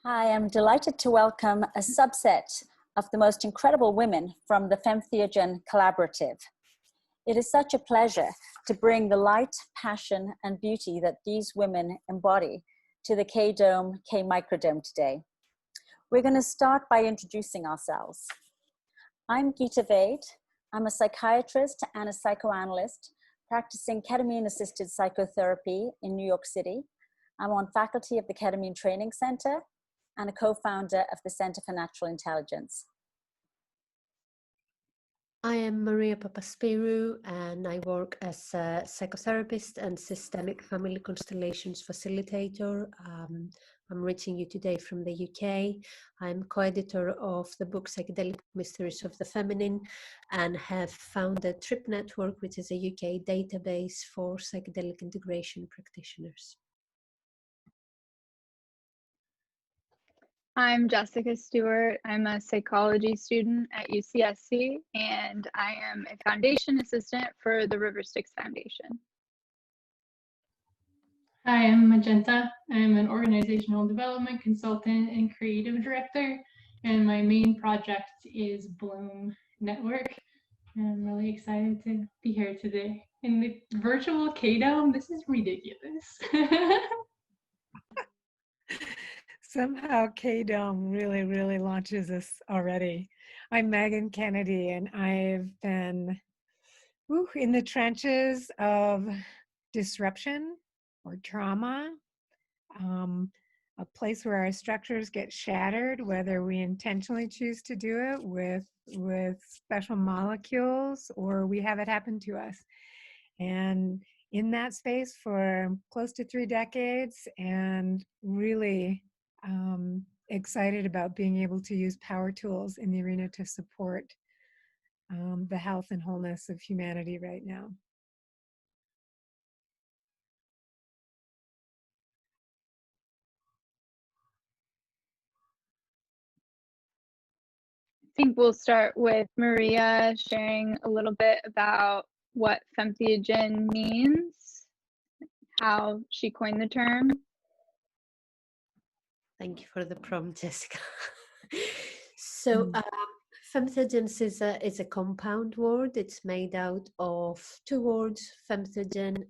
Hi, I'm delighted to welcome a subset of the most incredible women from the Femtheogen Collaborative. It is such a pleasure to bring the light, passion, and beauty that these women embody to the K-Dome, K-Microdome today. We're going to start by introducing ourselves. I'm Gita Vaid. I'm a psychiatrist and a psychoanalyst practicing ketamine-assisted psychotherapy in New York City. I'm on faculty of the Ketamine Training Center and a co-founder of the Center for Natural Intelligence. I am Maria Tapaspyrou, and I work as a psychotherapist and systemic family constellations facilitator. I'm reaching you today from the UK. I'm co-editor of the book Psychedelic Mysteries of the Feminine and have founded Trip Network, which is a UK database for psychedelic integration practitioners. I'm Jessica Stewart. I'm a psychology student at UCSC, and I am a foundation assistant for the River Styx Foundation. Hi, I'm Magenta. I'm an organizational development consultant and creative director, and my main project is Bloom Network. And I'm really excited to be here today. In the virtual K-Dome, this is ridiculous. Somehow K-Dome really launches us already. I'm Meghan Kennedy, and I've been in the trenches of disruption or trauma, a place where our structures get shattered, whether we intentionally choose to do it with special molecules or we have it happen to us. And in that space for close to 3 decades, and really excited about being able to use power tools in the arena to support the health and wholeness of humanity right now. I think we'll start with Maria sharing a little bit about what Femtheogen means, how she coined the term. Thank you for the prompt, Jessica. So, femtheogens is a compound word. It's made out of 2 words, femtheogen.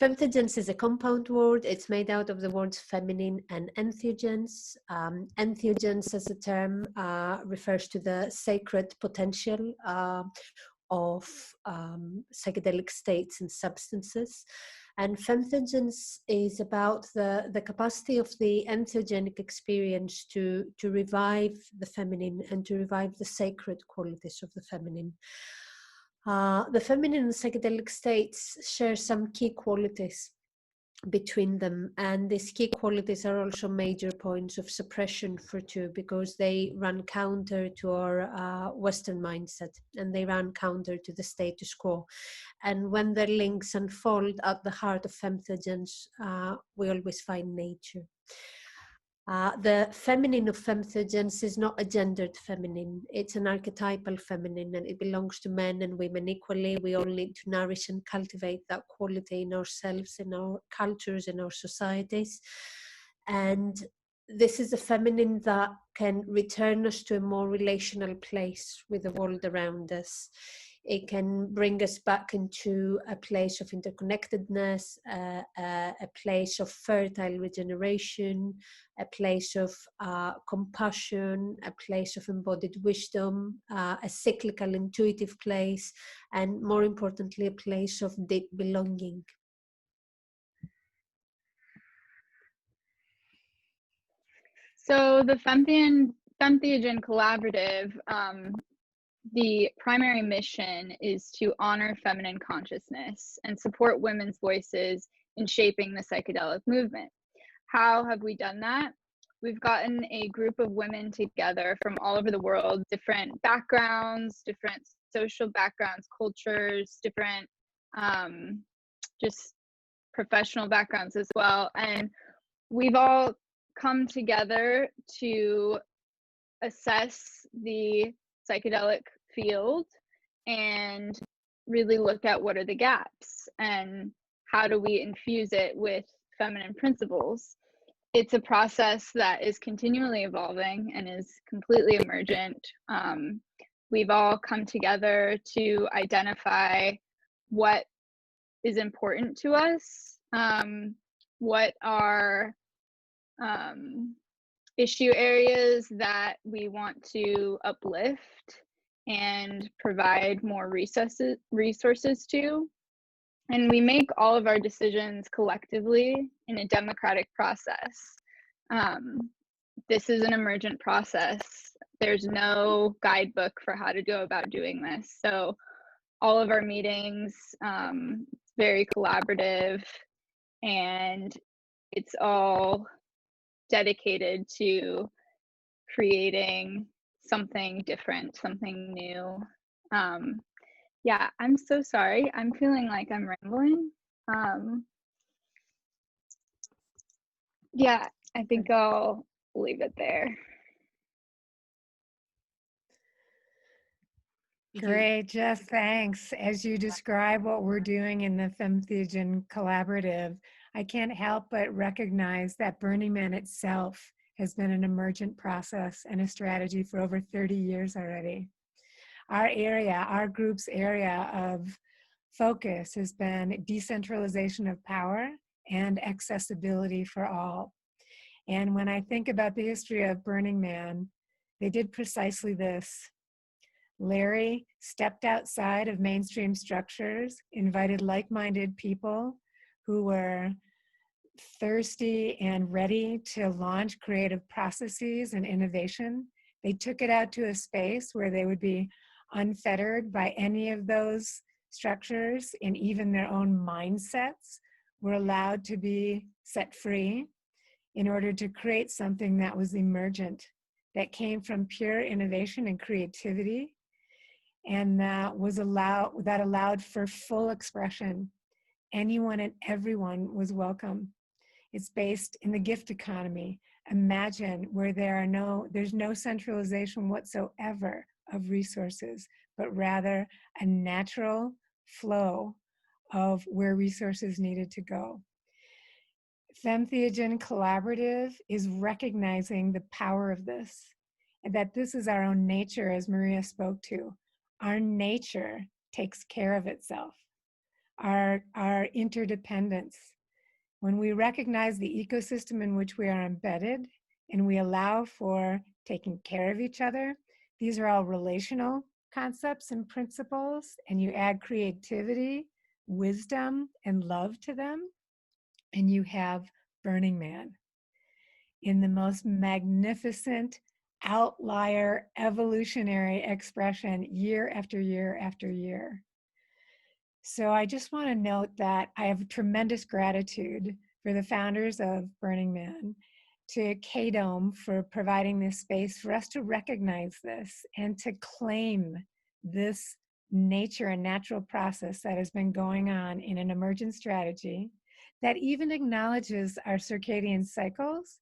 Femtheogens is a compound word. It's made out of the words feminine and entheogens. Entheogens as a term refers to the sacred potential of psychedelic states and substances. And femtheogens is about the capacity of the entheogenic experience to revive the feminine and to revive the sacred qualities of the feminine. The feminine and psychedelic states share some key qualities between them, and these key qualities are also major points of suppression for 2 because they run counter to our Western mindset, and they run counter to the status quo. And when their links unfold at the heart of femtheogens, we always find nature. The feminine of femtheogens is not a gendered feminine. It's an archetypal feminine, and it belongs to men and women equally. We all need to nourish and cultivate that quality in ourselves, in our cultures, in our societies. And this is a feminine that can return us to a more relational place with the world around us. It can bring us back into a place of interconnectedness, a place of fertile regeneration, a place of compassion, a place of embodied wisdom, a cyclical intuitive place, and more importantly, a place of deep belonging. So the Femtheogen Collaborative, the primary mission is to honor feminine consciousness and support women's voices in shaping the psychedelic movement. How have we done that? We've gotten a group of women together from all over the world, different backgrounds, different social backgrounds, cultures, different just professional backgrounds as well. And we've all come together to assess the psychedelic field and really look at what are the gaps and how do we infuse it with feminine principles. it's a process that is continually evolving and is completely emergent. We've all come together to identify what is important to us, what are issue areas that we want to uplift and provide more resources to. And we make all of our decisions collectively in a democratic process. This is an emergent process. There's no guidebook for how to go about doing this. So all of our meetings, very collaborative, and it's all dedicated to creating something different, something new. Yeah, I'm so sorry. I'm feeling like I'm rambling. Yeah, I think I'll leave it there. Great, Jeff, thanks. As you describe what we're doing in the Femtheogen Collaborative, I can't help but recognize that Burning Man itself has been an emergent process and a strategy for over 30 years already. Our area, our group's area of focus has been decentralization of power and accessibility for all. And when I think about the history of Burning Man, they did precisely this. Larry stepped outside of mainstream structures, invited like-minded people who were thirsty and ready to launch creative processes and innovation. They took it out to a space where they would be unfettered by any of those structures, and even their own mindsets were allowed to be set free in order to create something that was emergent, that came from pure innovation and creativity, and that allowed for full expression. Anyone and everyone was welcome. It's based in the gift economy. Imagine where there's no centralization whatsoever of resources, but rather a natural flow of where resources needed to go. Femtheogen Collaborative is recognizing the power of this, and that this is our own nature, as Maria spoke to. Our nature takes care of itself. Our interdependence. When we recognize the ecosystem in which we are embedded and we allow for taking care of each other, these are all relational concepts and principles, and you add creativity, wisdom, and love to them, and you have Burning Man in the most magnificent outlier evolutionary expression year after year after year. So I just want to note that I have tremendous gratitude for the founders of Burning Man, to KDOM for providing this space for us to recognize this and to claim this nature and natural process that has been going on in an emergent strategy that even acknowledges our circadian cycles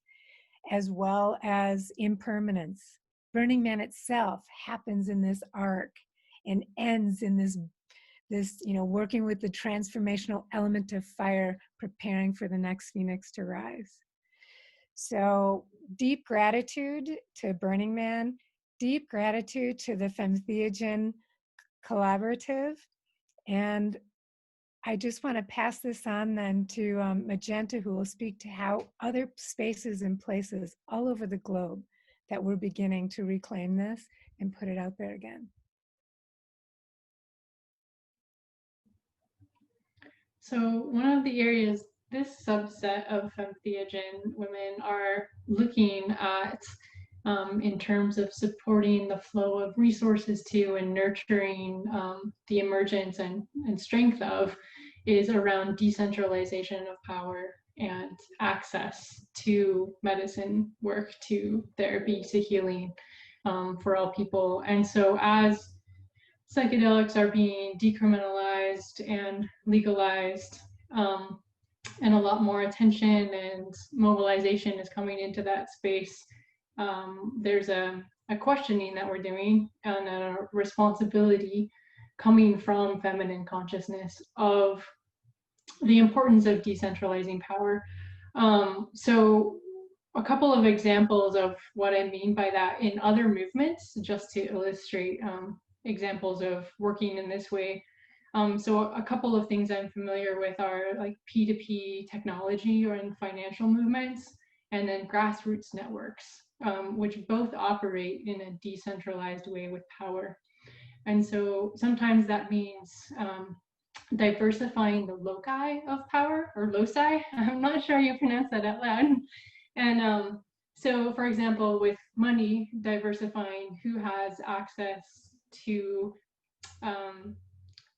as well as impermanence. Burning Man itself happens in this arc and ends in this working with the transformational element of fire, preparing for the next phoenix to rise. So deep gratitude to Burning Man, deep gratitude to the Femtheogen Collaborative. And I just want to pass this on then to Magenta, who will speak to how other spaces and places all over the globe that we're beginning to reclaim this and put it out there again. So one of the areas this subset of Femtheogen women are looking at in terms of supporting the flow of resources to and nurturing the emergence and strength of is around decentralization of power and access to medicine work, to therapy, to healing for all people. And so as psychedelics are being decriminalized and legalized, and a lot more attention and mobilization is coming into that space, there's a questioning that we're doing and a responsibility coming from feminine consciousness of the importance of decentralizing power. So a couple of examples of what I mean by that in other movements, just to illustrate examples of working in this way. So a couple of things I'm familiar with are like P2P technology or in financial movements, and then grassroots networks, which both operate in a decentralized way with power. And so sometimes that means diversifying the loci of power, or loci. I'm not sure you pronounce that out loud. And so, for example, with money, diversifying who has access to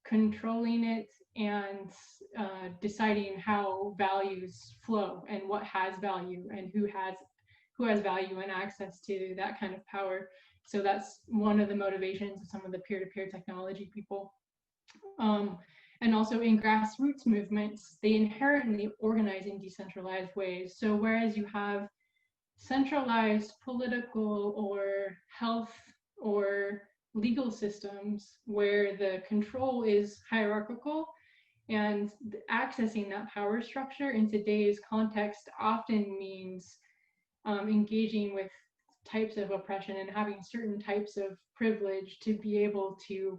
controlling it and deciding how values flow and what has value and who has value and access to that kind of power. So that's one of the motivations of some of the peer-to-peer technology people. And also in grassroots movements, they inherently organize in decentralized ways. So whereas you have centralized political or health or legal systems where the control is hierarchical, and accessing that power structure in today's context often means engaging with types of oppression and having certain types of privilege to be able to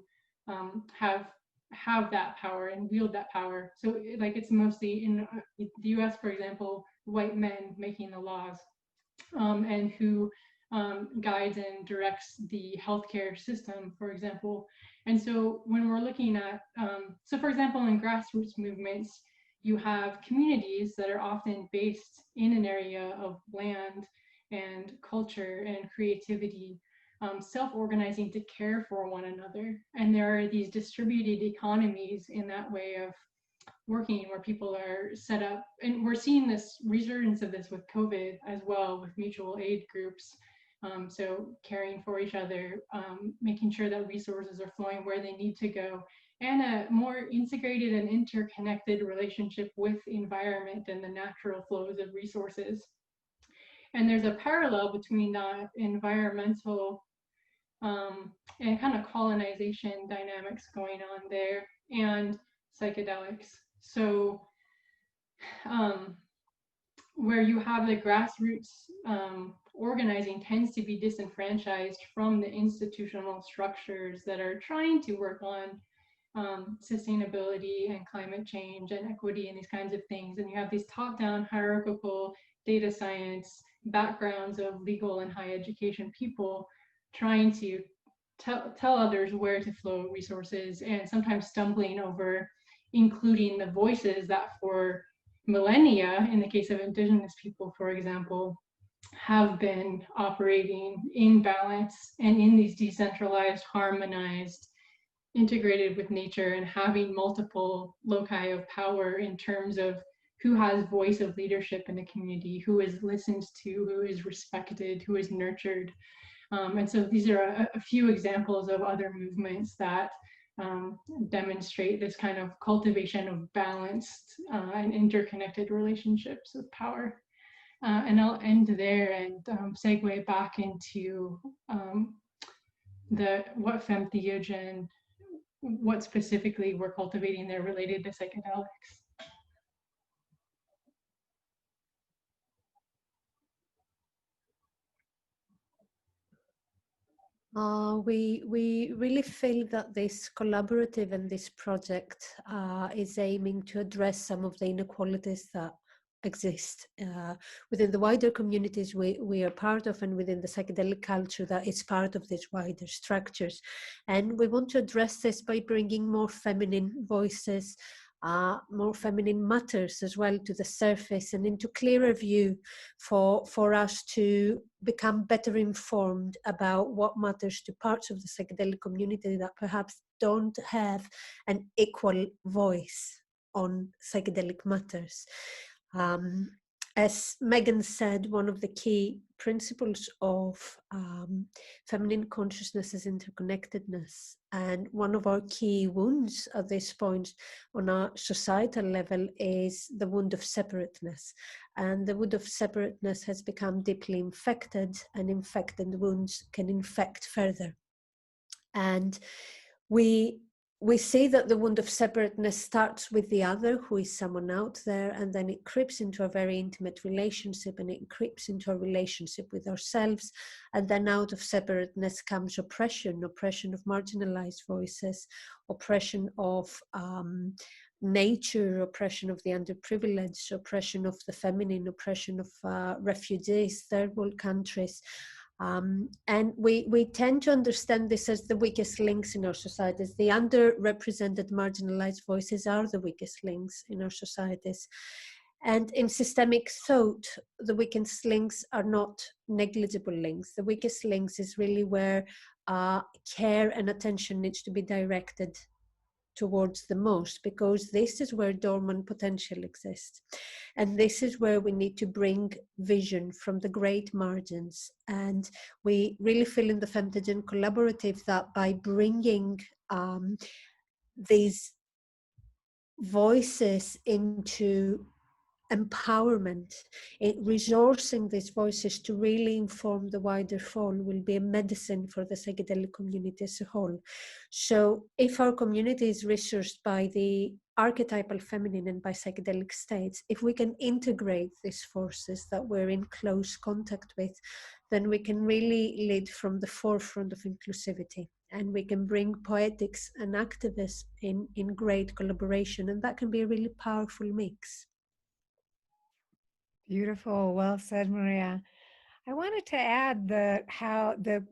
have that power and wield that power. So like it's mostly in the US, for example, white men making the laws, and who guides and directs the healthcare system, for example. And so when we're looking at, so for example, in grassroots movements, you have communities that are often based in an area of land and culture and creativity, self-organizing to care for one another. And there are these distributed economies in that way of working where people are set up, and we're seeing this resurgence of this with COVID as well, with mutual aid groups. So caring for each other, making sure that resources are flowing where they need to go, and a more integrated and interconnected relationship with the environment and the natural flows of resources. And there's a parallel between that environmental and kind of colonization dynamics going on there and psychedelics. So where you have the grassroots organizing tends to be disenfranchised from the institutional structures that are trying to work on sustainability and climate change and equity and these kinds of things. And you have these top-down hierarchical data science backgrounds of legal and higher education people trying to tell others where to flow resources, and sometimes stumbling over including the voices that for millennia, in the case of indigenous people, for example, have been operating in balance and in these decentralized, harmonized, integrated with nature, and having multiple loci of power in terms of who has voice of leadership in the community, who is listened to, who is respected, who is nurtured. And so these are a few examples of other movements that demonstrate this kind of cultivation of balanced and interconnected relationships with power. And I'll end there and segue back into what Femtheogen, what specifically we're cultivating there related to psychedelics. We really feel that this collaborative and this project is aiming to address some of the inequalities that exist within the wider communities we are part of, and within the psychedelic culture that is part of these wider structures. And we want to address this by bringing more feminine voices, more feminine matters as well to the surface, and into clearer view for us to become better informed about what matters to parts of the psychedelic community that perhaps don't have an equal voice on psychedelic matters. As Meghan said, one of the key principles of feminine consciousness is interconnectedness. And one of our key wounds at this point on a societal level is the wound of separateness. And the wound of separateness has become deeply infected, and infected wounds can infect further. And we we see that the wound of separateness starts with the other, who is someone out there, and then it creeps into a very intimate relationship, and it creeps into a relationship with ourselves. And then out of separateness comes oppression of marginalized voices, oppression of nature, oppression of the underprivileged, oppression of the feminine, oppression of refugees, third world countries. And we tend to understand this as the weakest links in our societies. The underrepresented, marginalized voices are the weakest links in our societies. And in systemic thought, the weakest links are not negligible links. The weakest links is really where care and attention needs to be directed towards the most, because this is where dormant potential exists. And this is where we need to bring vision from the great margins. And we really feel in the Femtheogen Collaborative that by bringing these voices into empowerment, resourcing these voices to really inform the wider fall will be a medicine for the psychedelic community as a whole. So if our community is resourced by the archetypal feminine and by psychedelic states, if we can integrate these forces that we're in close contact with, then we can really lead from the forefront of inclusivity. And we can bring poetics and activism in great collaboration, and that can be a really powerful mix. Beautiful. Well said, Maria. I wanted to add how the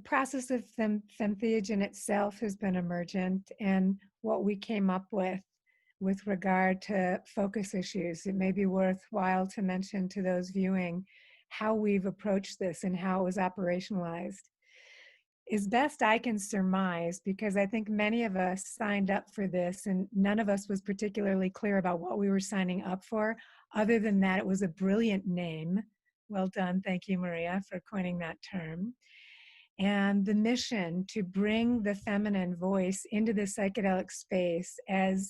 process of Femtheogen itself has been emergent, and what we came up with regard to focus issues. It may be worthwhile to mention to those viewing how we've approached this and how it was operationalized. As best I can surmise, because I think many of us signed up for this and none of us was particularly clear about what we were signing up for, other than that it was a brilliant name. Well done, thank you, Maria, for coining that term. And the mission to bring the feminine voice into the psychedelic space as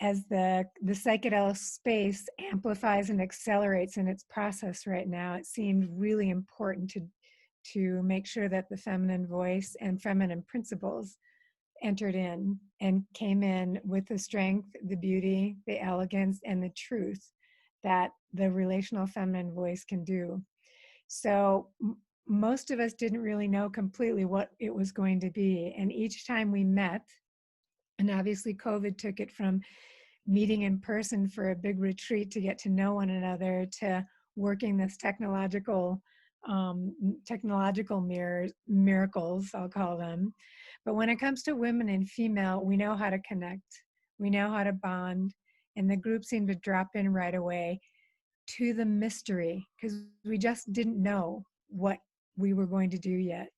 the psychedelic space amplifies and accelerates in its process right now, it seemed really important to make sure that the feminine voice and feminine principles entered in and came in with the strength, the beauty, the elegance, and the truth that the relational feminine voice can do. So most of us didn't really know completely what it was going to be. And each time we met, and obviously COVID took it from meeting in person for a big retreat to get to know one another to working this technological miracles, I'll call them. But when it comes to women and female, we know how to connect, we know how to bond, and the group seemed to drop in right away to the mystery, because we just didn't know what we were going to do yet.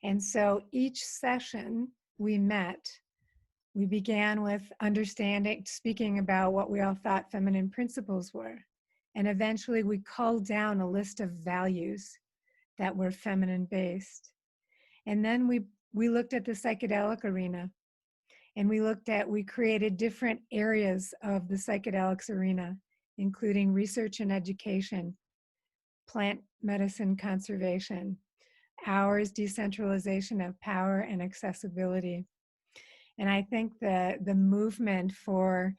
And so each session we met, we began with understanding, speaking about what we all thought feminine principles were. And eventually we culled down a list of values that were feminine based. And then we looked at the psychedelic arena, and we created different areas of the psychedelics arena, including research and education, plant medicine conservation, ours decentralization of power and accessibility. And I think the movement for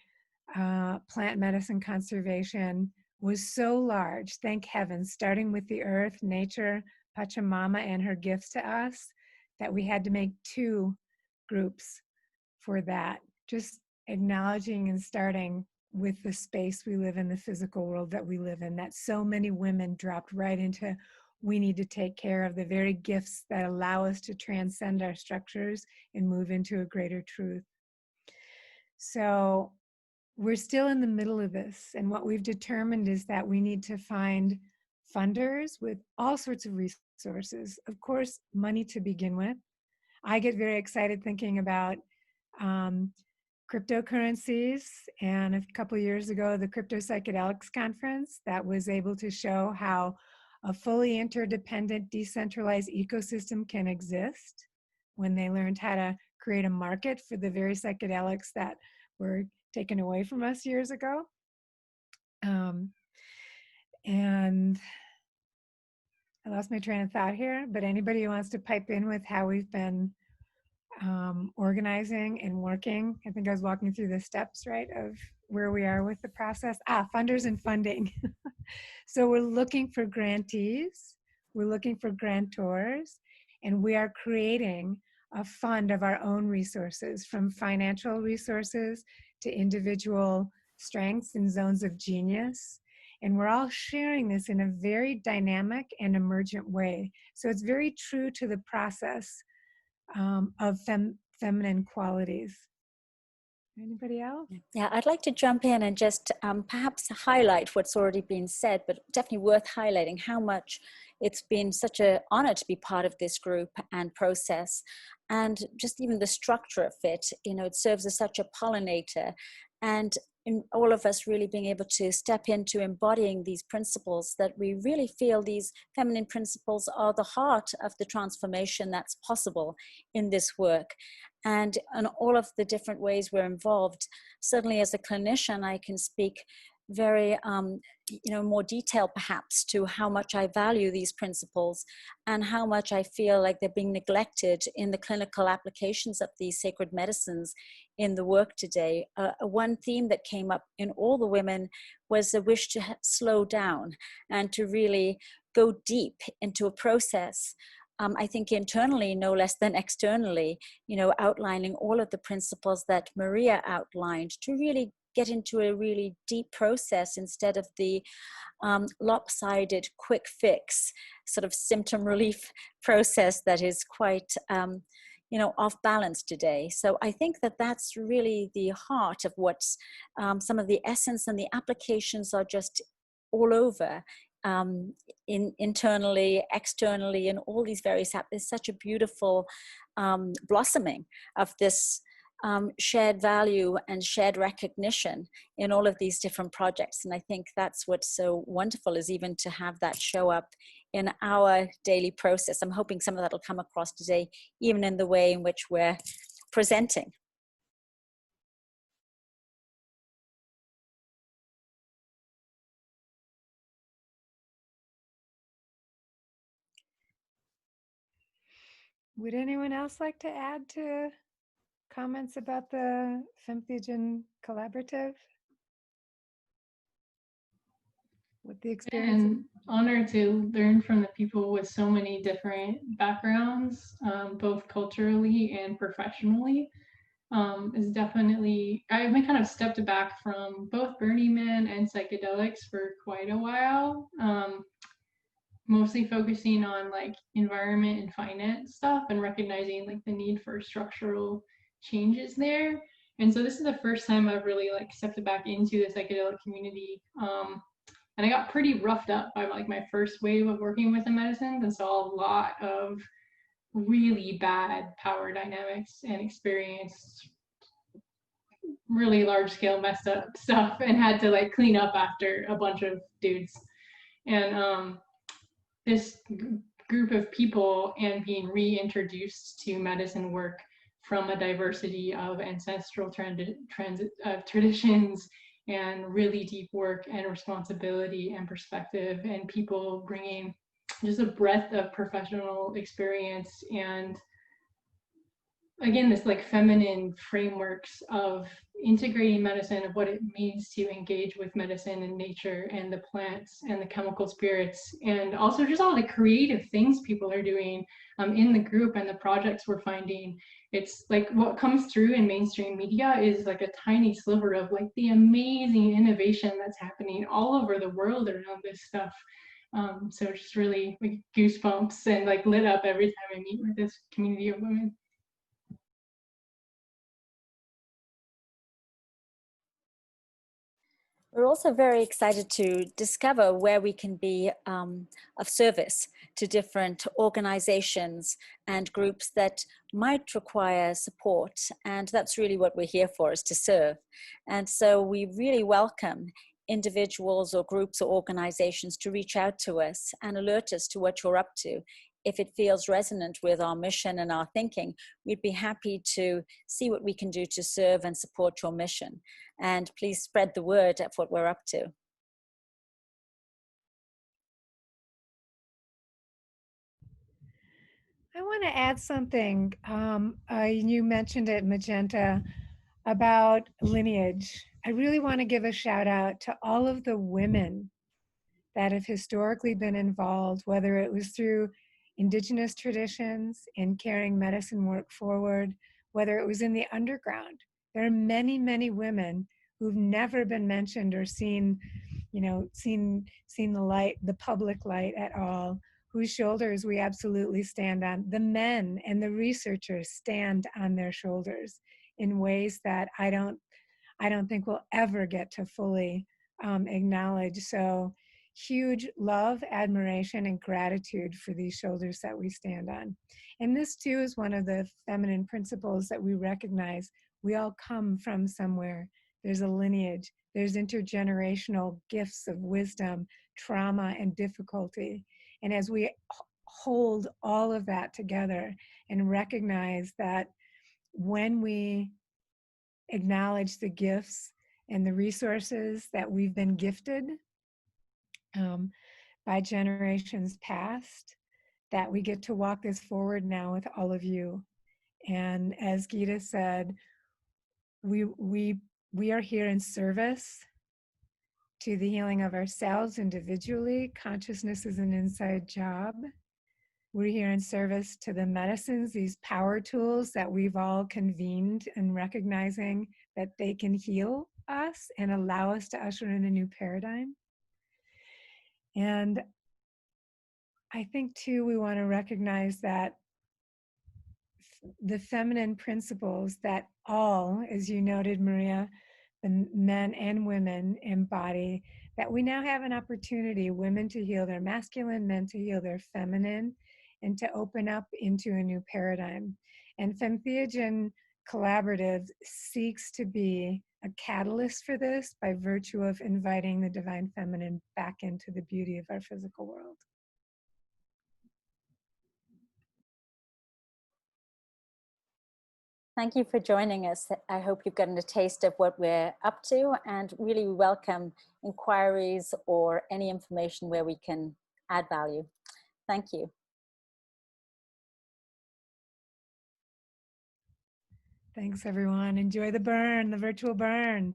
plant medicine conservation was so large, thank heaven, starting with the earth, nature, Pachamama, and her gifts to us, that we had to make 2 groups for that. Just acknowledging and starting with the space we live in, the physical world that we live in, that so many women dropped right into, we need to take care of the very gifts that allow us to transcend our structures and move into a greater truth. So we're still in the middle of this, and what we've determined is that we need to find funders with all sorts of resources. Of course, money to begin with. I get very excited thinking about cryptocurrencies, and a couple of years ago, the Crypto Psychedelics Conference that was able to show how a fully interdependent, decentralized ecosystem can exist when they learned how to create a market for the very psychedelics that were taken away from us years ago. And I lost my train of thought here, but anybody who wants to pipe in with how we've been organizing and working. I think I was walking through the steps, right, of where we are with the process. Funders and funding. So we're looking for grantees, we're looking for grantors, and we are creating a fund of our own resources, from financial resources to individual strengths and zones of genius. And we're all sharing this in a very dynamic and emergent way. So it's very true to the process of feminine qualities. Anybody else? Yeah, I'd like to jump in and just perhaps highlight what's already been said, but definitely worth highlighting how much it's been such an honor to be part of this group and process. And just even the structure of it, you know, it serves as such a pollinator. And in all of us really being able to step into embodying these principles, that we really feel these feminine principles are the heart of the transformation that's possible in this work. And in all of the different ways we're involved, certainly as a clinician, I can speak very, more detail perhaps to how much I value these principles and how much I feel like they're being neglected in the clinical applications of these sacred medicines in the work today. One theme that came up in all the women was the wish to slow down and to really go deep into a process. I think internally, no less than externally, outlining all of the principles that Maria outlined to really get into a really deep process instead of the lopsided quick fix sort of symptom relief process that is quite, off balance today. So I think that that's really the heart of what's some of the essence, and the applications are just all over. Internally, externally, and all these various, there's such a beautiful blossoming of this shared value and shared recognition in all of these different projects. And I think that's what's so wonderful, is even to have that show up in our daily process. I'm hoping some of that will come across today, even in the way in which we're presenting. Would anyone else like to add to comments about the Femtheogen Collaborative? With the experience? And honor to learn from the people with so many different backgrounds, both culturally and professionally. Is definitely, I've been kind of stepped back from both Burning Man and psychedelics for quite a while. Mostly focusing on like environment and finance stuff, and recognizing like the need for structural changes there. And so this is the first time I've really like stepped back into the psychedelic community. And I got pretty roughed up by like my first wave of working with the medicines, and saw a lot of really bad power dynamics and experienced really large scale messed up stuff, and had to like clean up after a bunch of dudes. And this group of people, and being reintroduced to medicine work from a diversity of ancestral traditions, and really deep work and responsibility and perspective, and people bringing just a breadth of professional experience, and again, this like feminine frameworks of integrating medicine, of what it means to engage with medicine and nature and the plants and the chemical spirits, and also just all the creative things people are doing in the group and the projects we're finding. It's like what comes through in mainstream media is like a tiny sliver of like the amazing innovation that's happening all over the world around this stuff. So it's just really like goosebumps and like lit up every time I meet with this community of women. We're also very excited to discover where we can be of service to different organizations and groups that might require support. And that's really what we're here for, is to serve. And so we really welcome individuals or groups or organizations to reach out to us and alert us to what you're up to. If it feels resonant with our mission and our thinking, we'd be happy to see what we can do to serve and support your mission. And please spread the word of what we're up to. I want to add something. You mentioned it, Magenta, about lineage. I really want to give a shout out to all of the women that have historically been involved, whether it was through indigenous traditions in carrying medicine work forward, whether it was in the underground. There are many, many women who've never been mentioned or seen, seen the light, the public light at all, whose shoulders we absolutely stand on. The men and the researchers stand on their shoulders in ways that I don't think we'll ever get to fully acknowledge. So huge love, admiration, and gratitude for these shoulders that we stand on. And this too is one of the feminine principles that we recognize. We all come from somewhere. There's a lineage. There's intergenerational gifts of wisdom, trauma, and difficulty. And as we hold all of that together and recognize that when we acknowledge the gifts and the resources that we've been gifted by generations past, that we get to walk this forward now with all of you. And as Gita said, we are here in service to the healing of ourselves individually. Consciousness is an inside job. We're here in service to the medicines, these power tools that we've all convened and recognizing that they can heal us and allow us to usher in a new paradigm. And I think too, we want to recognize that the feminine principles that all, as you noted, Maria, the men and women embody, that we now have an opportunity, women to heal their masculine, men to heal their feminine, and to open up into a new paradigm. And Femtheogen Collaborative seeks to be a catalyst for this by virtue of inviting the divine feminine back into the beauty of our physical world. Thank you for joining us. I hope you've gotten a taste of what we're up to, and really welcome inquiries or any information where we can add value. Thank you. Thanks, everyone. Enjoy the burn, the virtual burn.